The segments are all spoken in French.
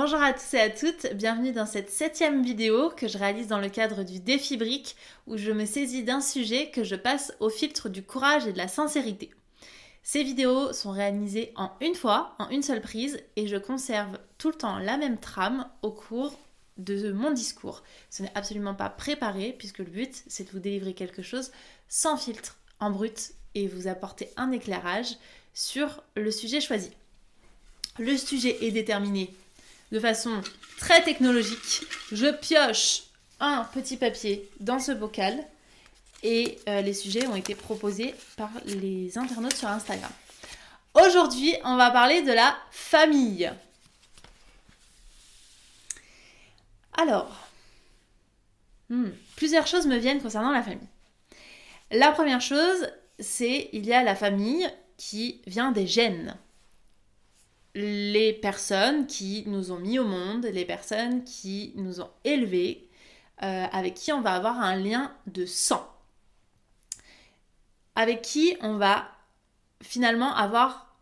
Bonjour à tous et à toutes, bienvenue dans cette 7e vidéo que je réalise dans le cadre du défi brique où je me saisis d'un sujet que je passe au filtre du courage et de la sincérité. Ces vidéos sont réalisées en une fois, en une seule prise et je conserve tout le temps la même trame au cours de mon discours. Ce n'est absolument pas préparé puisque le but c'est de vous délivrer quelque chose sans filtre, en brut et vous apporter un éclairage sur le sujet choisi. Le sujet est déterminé de façon très technologique. Je pioche un petit papier dans ce bocal et les sujets ont été proposés par les internautes sur Instagram. Aujourd'hui, on va parler de la famille. Alors, plusieurs choses me viennent concernant la famille. La première chose, c'est il y a la famille qui vient des gènes. Les personnes qui nous ont mis au monde, les personnes qui nous ont élevés, avec qui on va avoir un lien de sang, avec qui on va finalement avoir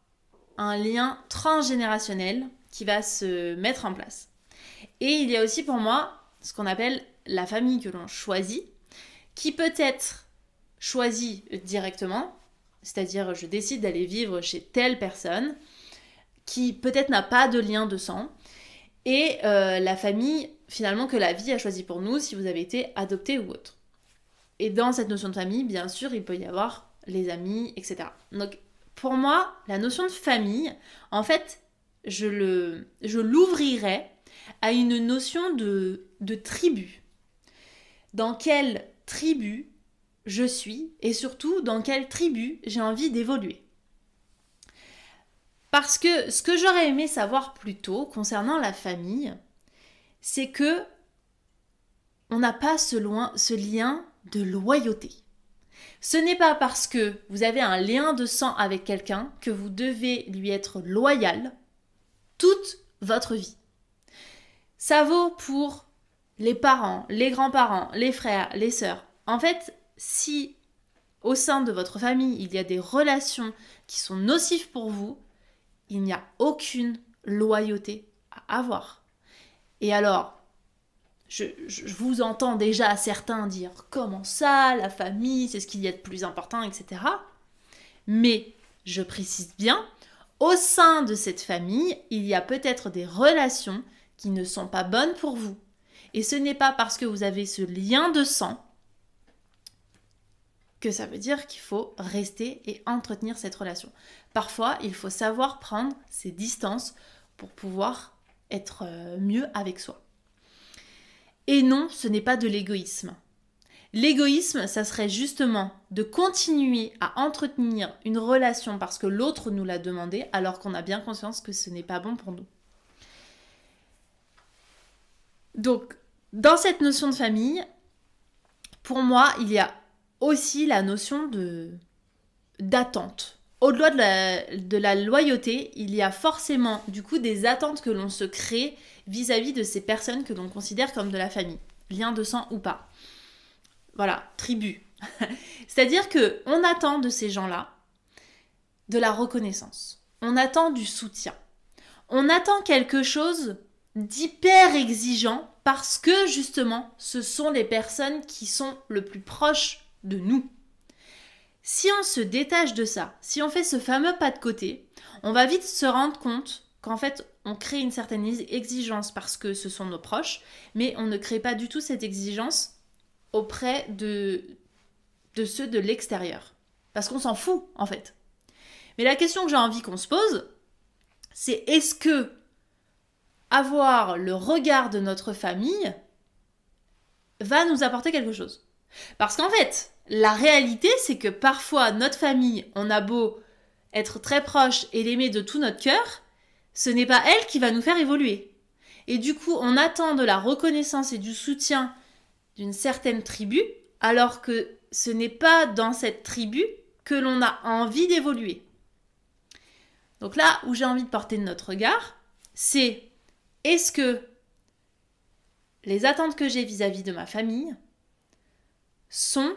un lien transgénérationnel qui va se mettre en place. Et il y a aussi pour moi ce qu'on appelle la famille que l'on choisit, qui peut être choisie directement, c'est-à-dire je décide d'aller vivre chez telle personne, qui peut-être n'a pas de lien de sang, et la famille finalement que la vie a choisi pour nous si vous avez été adopté ou autre. Et dans cette notion de famille, bien sûr, il peut y avoir les amis, etc. Donc pour moi, la notion de famille, en fait, je l'ouvrirais à une notion de tribu. Dans quelle tribu je suis et surtout dans quelle tribu j'ai envie d'évoluer. Parce que ce que j'aurais aimé savoir plus tôt concernant la famille, c'est que on n'a pas ce lien de loyauté. Ce n'est pas parce que vous avez un lien de sang avec quelqu'un que vous devez lui être loyal toute votre vie. Ça vaut pour les parents, les grands-parents, les frères, les sœurs. En fait, si au sein de votre famille, il y a des relations qui sont nocives pour vous, il n'y a aucune loyauté à avoir. Et alors, je vous entends déjà certains dire « Comment ça, la famille, c'est ce qu'il y a de plus important, etc. » Mais, je précise bien, au sein de cette famille, il y a peut-être des relations qui ne sont pas bonnes pour vous. Et ce n'est pas parce que vous avez ce lien de sang que ça veut dire qu'il faut rester et entretenir cette relation. Parfois, il faut savoir prendre ses distances pour pouvoir être mieux avec soi. Et non, ce n'est pas de l'égoïsme. L'égoïsme, ça serait justement de continuer à entretenir une relation parce que l'autre nous l'a demandé, alors qu'on a bien conscience que ce n'est pas bon pour nous. Donc, dans cette notion de famille, pour moi, il y a aussi la notion d'attente. Au-delà de la loyauté, il y a forcément du coup des attentes que l'on se crée vis-à-vis de ces personnes que l'on considère comme de la famille, lien de sang ou pas. Voilà, tribu. C'est-à-dire qu'on attend de ces gens-là de la reconnaissance. On attend du soutien. On attend quelque chose d'hyper exigeant parce que justement, ce sont les personnes qui sont le plus proches de nous. Si on se détache de ça, si on fait ce fameux pas de côté, on va vite se rendre compte qu'en fait, on crée une certaine exigence parce que ce sont nos proches, mais on ne crée pas du tout cette exigence auprès de ceux de l'extérieur. Parce qu'on s'en fout, en fait. Mais la question que j'ai envie qu'on se pose, c'est est-ce que avoir le regard de notre famille va nous apporter quelque chose ? Parce qu'en fait, la réalité, c'est que parfois, notre famille, on a beau être très proche et l'aimer de tout notre cœur, ce n'est pas elle qui va nous faire évoluer. Et du coup, on attend de la reconnaissance et du soutien d'une certaine tribu, alors que ce n'est pas dans cette tribu que l'on a envie d'évoluer. Donc là où j'ai envie de porter notre regard, c'est est-ce que les attentes que j'ai vis-à-vis de ma famille sont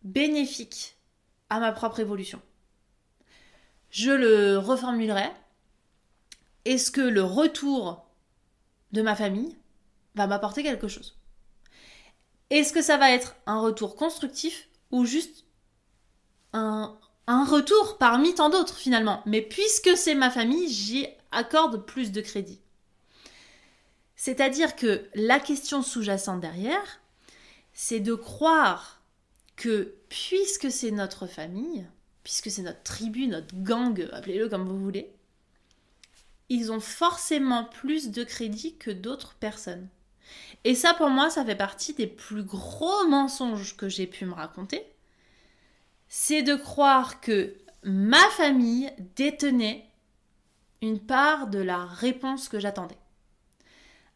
bénéfiques à ma propre évolution. Je le reformulerai. Est-ce que le retour de ma famille va m'apporter quelque chose. Est-ce que ça va être un retour constructif ou juste un retour parmi tant d'autres finalement? Mais puisque c'est ma famille, j'y accorde plus de crédit. C'est-à-dire que la question sous-jacente derrière, c'est de croire que puisque c'est notre famille, puisque c'est notre tribu, notre gang, appelez-le comme vous voulez, ils ont forcément plus de crédit que d'autres personnes. Et ça, pour moi, ça fait partie des plus gros mensonges que j'ai pu me raconter. C'est de croire que ma famille détenait une part de la réponse que j'attendais.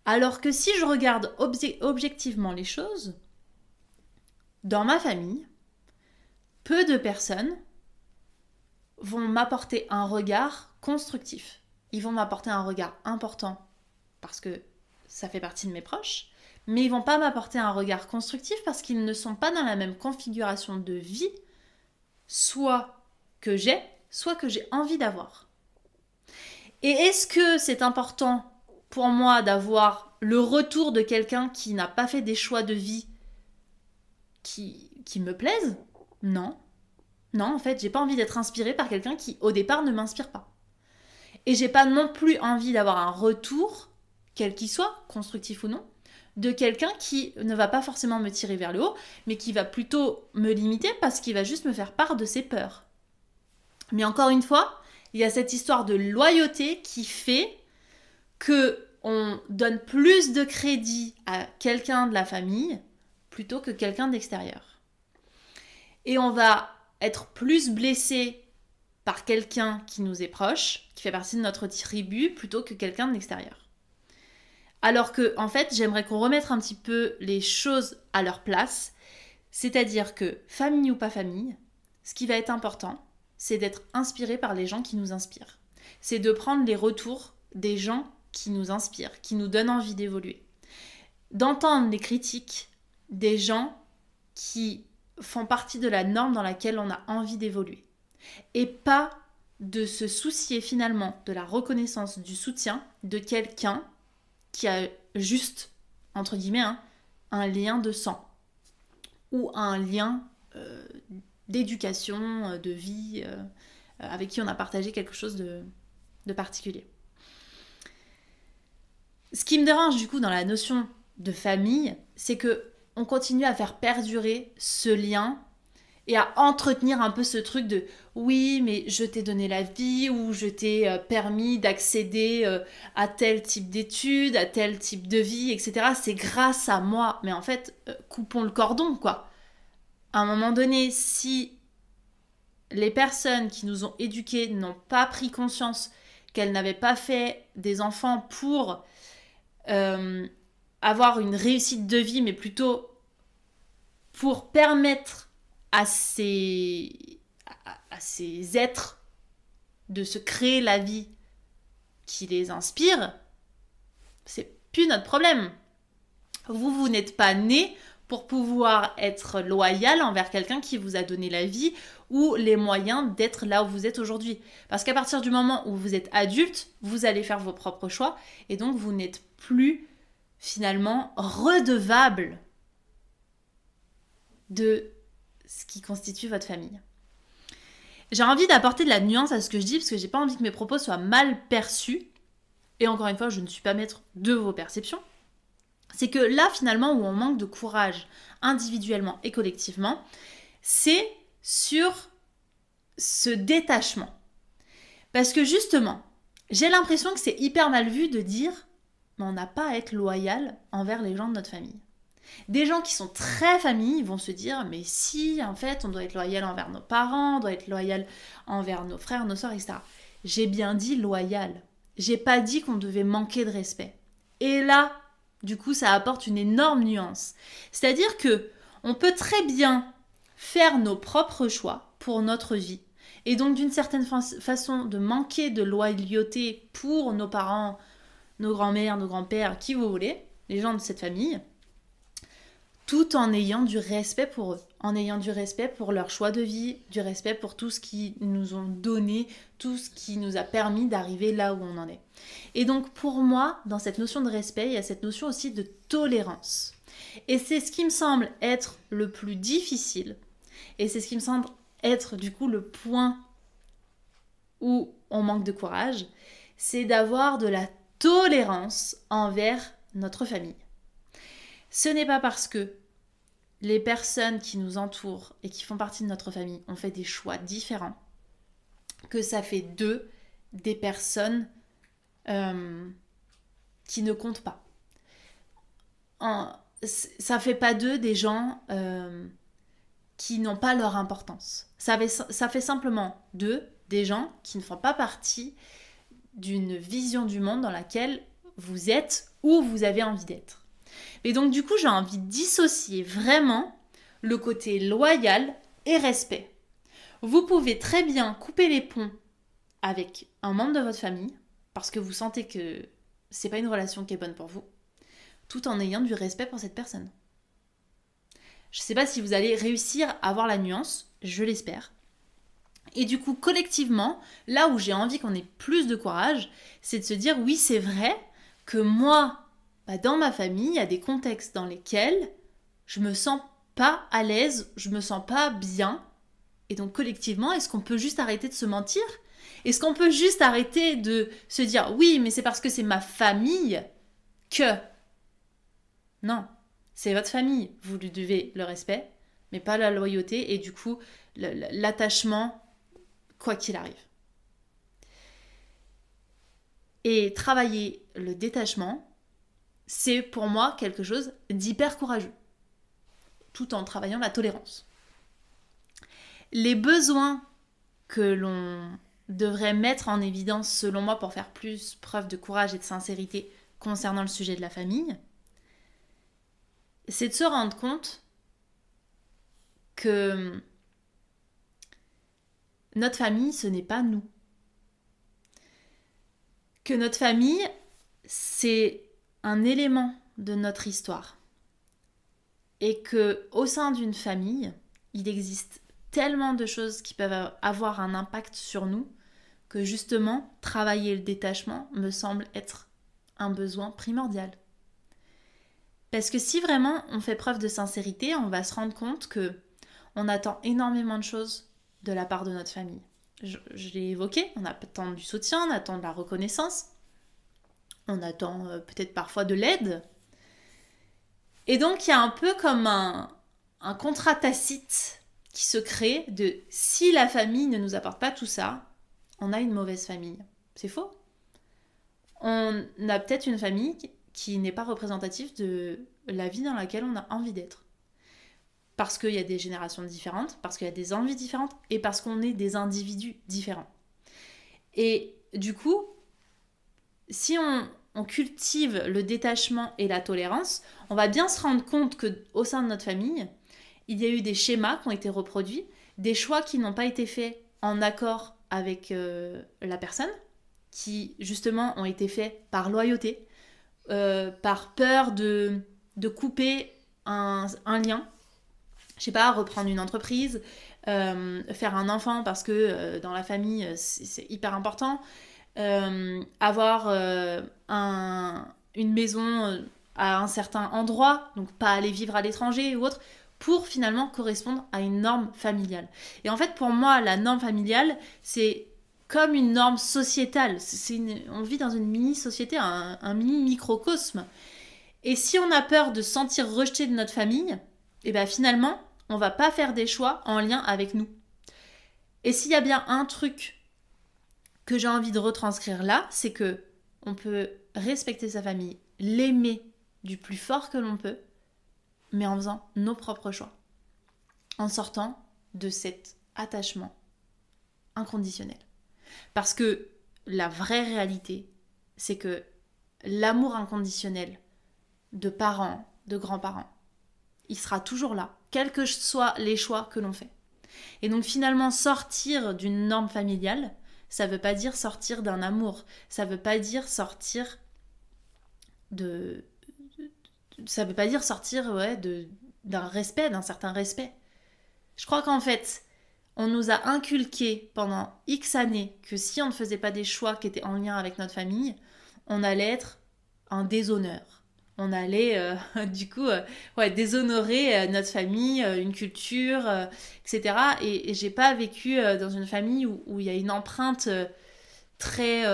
Alors que si je regarde objectivement les choses, dans ma famille, peu de personnes vont m'apporter un regard constructif. Ils vont m'apporter un regard important parce que ça fait partie de mes proches, mais ils vont pas m'apporter un regard constructif parce qu'ils ne sont pas dans la même configuration de vie, soit que j'ai envie d'avoir. Et est-ce que c'est important pour moi d'avoir le retour de quelqu'un qui n'a pas fait des choix de vie qui me plaisent? Non. Non, en fait, j'ai pas envie d'être inspirée par quelqu'un qui, au départ, ne m'inspire pas. Et j'ai pas non plus envie d'avoir un retour, quel qu'il soit, constructif ou non, de quelqu'un qui ne va pas forcément me tirer vers le haut, mais qui va plutôt me limiter parce qu'il va juste me faire part de ses peurs. Mais encore une fois, il y a cette histoire de loyauté qui fait que on donne plus de crédit à quelqu'un de la famille plutôt que quelqu'un d'extérieur. Et on va être plus blessé par quelqu'un qui nous est proche, qui fait partie de notre tribu, plutôt que quelqu'un de l'extérieur. Alors que, en fait, j'aimerais qu'on remette un petit peu les choses à leur place, c'est-à-dire que, famille ou pas famille, ce qui va être important, c'est d'être inspiré par les gens qui nous inspirent. C'est de prendre les retours des gens qui nous inspirent, qui nous donnent envie d'évoluer. D'entendre les critiques des gens qui font partie de la norme dans laquelle on a envie d'évoluer. Et pas de se soucier finalement de la reconnaissance, du soutien de quelqu'un qui a juste, entre guillemets, un lien de sang ou un lien d'éducation, de vie, avec qui on a partagé quelque chose de particulier. Ce qui me dérange du coup dans la notion de famille, c'est que on continue à faire perdurer ce lien et à entretenir un peu ce truc de oui, mais je t'ai donné la vie ou je t'ai permis d'accéder à tel type d'études, à tel type de vie, etc. C'est grâce à moi. Mais en fait, coupons le cordon, quoi. À un moment donné, si les personnes qui nous ont éduqués n'ont pas pris conscience qu'elles n'avaient pas fait des enfants pour avoir une réussite de vie, mais plutôt pour permettre à ces êtres de se créer la vie qui les inspire, c'est plus notre problème. Vous n'êtes pas né pour pouvoir être loyal envers quelqu'un qui vous a donné la vie ou les moyens d'être là où vous êtes aujourd'hui. Parce qu'à partir du moment où vous êtes adulte, vous allez faire vos propres choix et donc vous n'êtes plus finalement redevable de ce qui constitue votre famille. J'ai envie d'apporter de la nuance à ce que je dis parce que j'ai pas envie que mes propos soient mal perçus. Et encore une fois, je ne suis pas maître de vos perceptions. C'est que là, finalement, où on manque de courage individuellement et collectivement, c'est sur ce détachement. Parce que justement, j'ai l'impression que c'est hyper mal vu de dire mais on n'a pas à être loyal envers les gens de notre famille. Des gens qui sont très familles vont se dire mais si, en fait, on doit être loyal envers nos parents, on doit être loyal envers nos frères, nos sœurs, etc. J'ai bien dit loyal. J'ai pas dit qu'on devait manquer de respect. Et là, du coup, ça apporte une énorme nuance. C'est-à-dire que on peut très bien faire nos propres choix pour notre vie. Et donc, d'une certaine façon, de manquer de loyauté pour nos parents, nos grands-mères, nos grands-pères, qui vous voulez, les gens de cette famille, tout en ayant du respect pour eux, en ayant du respect pour leur choix de vie, du respect pour tout ce qu'ils nous ont donné, tout ce qui nous a permis d'arriver là où on en est. Et donc pour moi, dans cette notion de respect, il y a cette notion aussi de tolérance. Et c'est ce qui me semble être le plus difficile, et c'est ce qui me semble être du coup le point où on manque de courage, c'est d'avoir de la tolérance envers notre famille. Ce n'est pas parce que les personnes qui nous entourent et qui font partie de notre famille ont fait des choix différents que ça fait d'eux des personnes qui ne comptent pas. Ça fait pas d'eux des gens qui n'ont pas leur importance. Ça fait simplement d'eux des gens qui ne font pas partie d'une vision du monde dans laquelle vous êtes ou vous avez envie d'être. Et donc du coup, j'ai envie de dissocier vraiment le côté loyal et respect. Vous pouvez très bien couper les ponts avec un membre de votre famille parce que vous sentez que c'est pas une relation qui est bonne pour vous, tout en ayant du respect pour cette personne. Je sais pas si vous allez réussir à avoir la nuance, je l'espère. Et du coup, collectivement, là où j'ai envie qu'on ait plus de courage, c'est de se dire oui, c'est vrai que moi, dans ma famille, il y a des contextes dans lesquels je me sens pas à l'aise, je me sens pas bien. Et donc collectivement, est-ce qu'on peut juste arrêter de se mentir ? Est-ce qu'on peut juste arrêter de se dire oui, mais c'est parce que c'est ma famille que... Non, c'est votre famille, vous lui devez le respect, mais pas la loyauté et du coup l'attachement, quoi qu'il arrive. Et travailler le détachement, c'est pour moi quelque chose d'hyper courageux, tout en travaillant la tolérance. Les besoins que l'on devrait mettre en évidence, selon moi, pour faire plus preuve de courage et de sincérité concernant le sujet de la famille, c'est de se rendre compte que notre famille, ce n'est pas nous. Que notre famille, c'est un élément de notre histoire. Et qu'au sein d'une famille, il existe tellement de choses qui peuvent avoir un impact sur nous que justement, travailler le détachement me semble être un besoin primordial. Parce que si vraiment on fait preuve de sincérité, on va se rendre compte que on attend énormément de choses de la part de notre famille. Je l'ai évoqué, on attend du soutien, on attend de la reconnaissance, on attend peut-être parfois de l'aide. Et donc il y a un peu comme un contrat tacite qui se crée de si la famille ne nous apporte pas tout ça, on a une mauvaise famille. C'est faux. On a peut-être une famille qui n'est pas représentative de la vie dans laquelle on a envie d'être. Parce qu'il y a des générations différentes, parce qu'il y a des envies différentes, et parce qu'on est des individus différents. Et du coup, si on cultive le détachement et la tolérance, on va bien se rendre compte qu'au sein de notre famille, il y a eu des schémas qui ont été reproduits, des choix qui n'ont pas été faits en accord avec la personne, qui justement ont été faits par loyauté, par peur de couper un lien. Je sais pas, reprendre une entreprise, faire un enfant parce que dans la famille c'est hyper important, avoir une maison à un certain endroit, donc pas aller vivre à l'étranger ou autre, pour finalement correspondre à une norme familiale. Et en fait, pour moi, la norme familiale, c'est comme une norme sociétale. On vit dans une mini-société, un mini-microcosme. Et si on a peur de se sentir rejeté de notre famille, et bien finalement, on va pas faire des choix en lien avec nous. Et s'il y a bien un truc que j'ai envie de retranscrire là, c'est que on peut respecter sa famille, l'aimer du plus fort que l'on peut, mais en faisant nos propres choix, en sortant de cet attachement inconditionnel. Parce que la vraie réalité, c'est que l'amour inconditionnel de parents, de grands-parents, il sera toujours là, quels que soient les choix que l'on fait. Et donc finalement, sortir d'une norme familiale, ça ne veut pas dire sortir d'un amour, ça ne veut pas dire sortir d'un respect, d'un certain respect. Je crois qu'en fait, on nous a inculqué pendant X années que si on ne faisait pas des choix qui étaient en lien avec notre famille, on allait être un déshonneur. On allait déshonorer notre famille, une culture, etc. Et j'ai pas vécu dans une famille où il y a une empreinte très...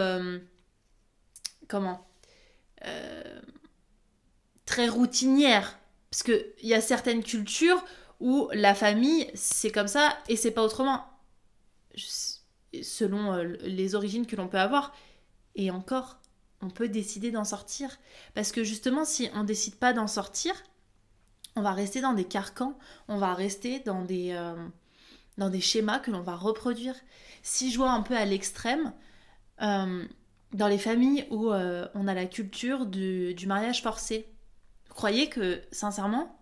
très routinière. Parce qu'il y a certaines cultures où la famille, c'est comme ça et c'est pas autrement. Selon les origines que l'on peut avoir. Et encore, on peut décider d'en sortir. Parce que justement, si on décide pas d'en sortir, on va rester dans des carcans, on va rester dans des schémas que l'on va reproduire. Si je vois un peu à l'extrême, dans les familles où on a la culture du mariage forcé, vous croyez que, sincèrement,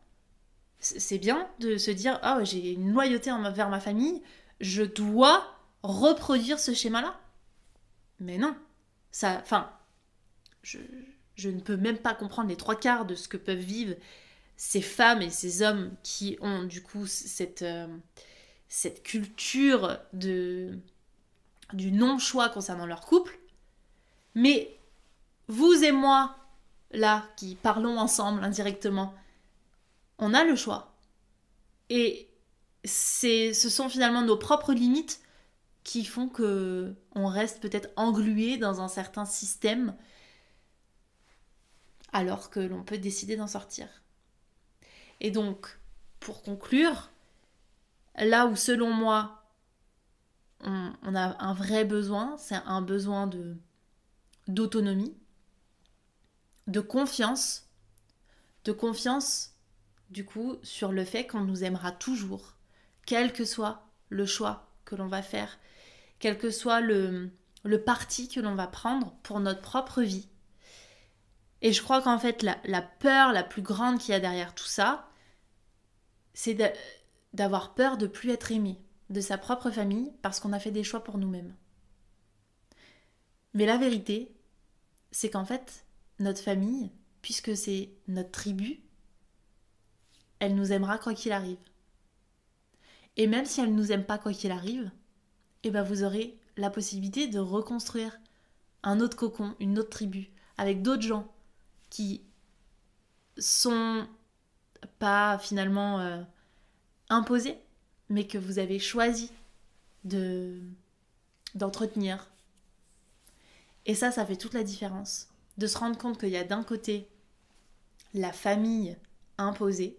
c'est bien de se dire « Oh, j'ai une loyauté envers ma famille, je dois reproduire ce schéma-là ». Mais non, je ne peux même pas comprendre les 3/4 de ce que peuvent vivre ces femmes et ces hommes qui ont du coup cette culture du non-choix concernant leur couple. Mais vous et moi, là, qui parlons ensemble indirectement, on a le choix. Et ce sont finalement nos propres limites qui font que on reste peut-être englué dans un certain système alors que l'on peut décider d'en sortir. Et donc, pour conclure, là où selon moi on a un vrai besoin, c'est un besoin d'autonomie, de confiance du coup sur le fait qu'on nous aimera toujours, quel que soit le choix que l'on va faire, quel que soit le parti que l'on va prendre pour notre propre vie. Et je crois qu'en fait la peur la plus grande qu'il y a derrière tout ça, c'est d'avoir peur de plus être aimé de sa propre famille parce qu'on a fait des choix pour nous-mêmes. Mais la vérité, c'est qu'en fait, notre famille, puisque c'est notre tribu, elle nous aimera quoi qu'il arrive. Et même si elle ne nous aime pas quoi qu'il arrive, eh ben vous aurez la possibilité de reconstruire un autre cocon, une autre tribu, avec d'autres gens qui sont pas finalement imposés, mais que vous avez choisi d'entretenir. Et ça fait toute la différence. De se rendre compte qu'il y a d'un côté la famille imposée,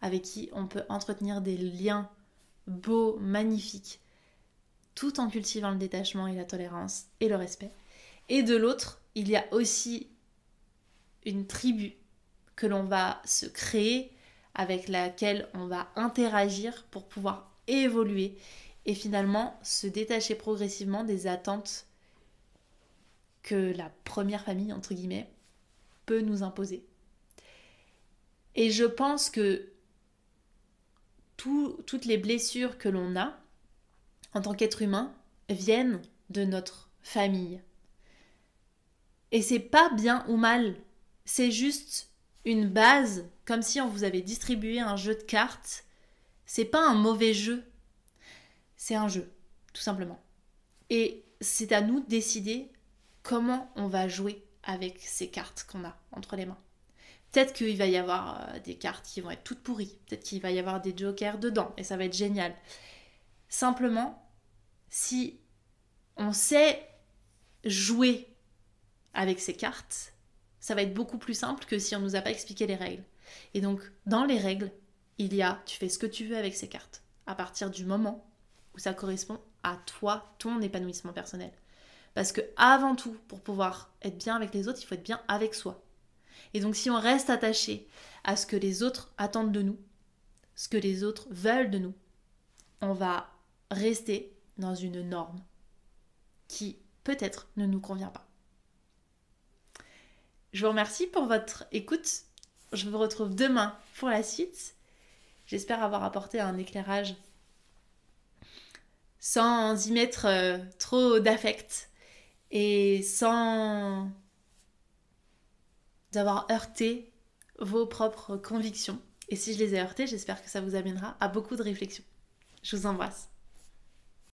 avec qui on peut entretenir des liens beaux, magnifiques, tout en cultivant le détachement et la tolérance et le respect. Et de l'autre, il y a aussi une tribu que l'on va se créer, avec laquelle on va interagir pour pouvoir évoluer et finalement se détacher progressivement des attentes que la première famille, entre guillemets, peut nous imposer. Et je pense que toutes les blessures que l'on a en tant qu'être humain viennent de notre famille. Et c'est pas bien ou mal, c'est juste une base, comme si on vous avait distribué un jeu de cartes. C'est pas un mauvais jeu, c'est un jeu, tout simplement. Et c'est à nous de décider comment on va jouer avec ces cartes qu'on a entre les mains. Peut-être qu'il va y avoir des cartes qui vont être toutes pourries, peut-être qu'il va y avoir des jokers dedans, et ça va être génial. Simplement, si on sait jouer avec ces cartes, ça va être beaucoup plus simple que si on ne nous a pas expliqué les règles. Et donc, dans les règles, tu fais ce que tu veux avec ces cartes, à partir du moment où ça correspond à toi, ton épanouissement personnel. Parce que avant tout, pour pouvoir être bien avec les autres, il faut être bien avec soi. Et donc, si on reste attaché à ce que les autres attendent de nous, ce que les autres veulent de nous, on va rester dans une norme qui, peut-être, ne nous convient pas. Je vous remercie pour votre écoute. Je vous retrouve demain pour la suite. J'espère avoir apporté un éclairage sans y mettre trop d'affect et sans avoir heurté vos propres convictions Et si je les ai heurtés, j'espère que ça vous amènera à beaucoup de réflexions. Je vous embrasse.